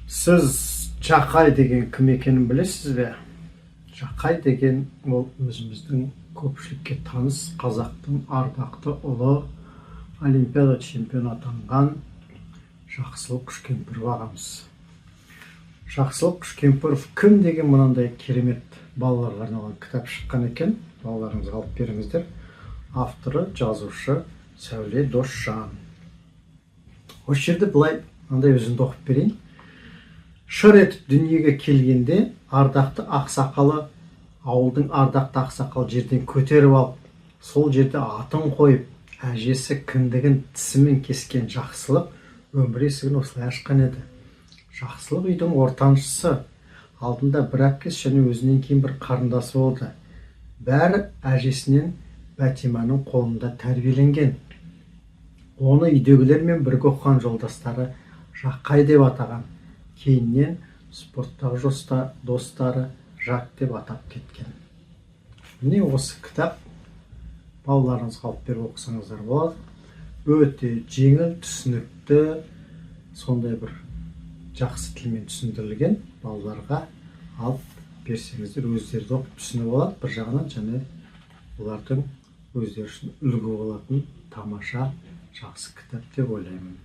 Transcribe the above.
Сіз Жақай деген кім екенін білесіз бе? Жақай деген ол өзіміздің көпшілікке таныс қазақтың ардақты ұлы, олимпиада чемпионы атанған Жақсылық Күшкемпіров ағамыз. Жақсылық Күшкемпіров кім деген мынандай керемет балаларға арналған кітап шыққан екен. Балаларыңызға алып беріңіздер. Авторы жазушы Сәуле Досжан. Осы жерде былай мынандай өзімді оқып берейін. Шыр етіп дүниеге келгенде ардақты ақсақалы, ауылдың ардақты ақсақалы жерден көтеріп алып, сол жерде атын қойып, әжесі кіндігін тісімен кескен Жақсылық өмір есігін осылай ашқан еді. Жақсылық үйдің ортаншысы, алдында бір әпкесі және өзінен кейін бір қарындасы болды. Бәрі әжесінен Бәтиманың қолында тәрбиеленген. Оны үйдегілермен бірге оқыған жолдастары Жақай деп атаған. Кейіннен спорттағы достары Жак деп атап кеткен. Міне осы кітап балаларыңызға алып беріп оқысаңыздар болады. Өте жеңіл, түсінікті, сондай бір жақсы тілмен түсіндірілген. Балаларға алып берсеңіздер өздері де оқып түсініп алады. Бір жағынан және олардың өздері үшін үлгі болатын тамаша жақсы кітап деп ойлаймын.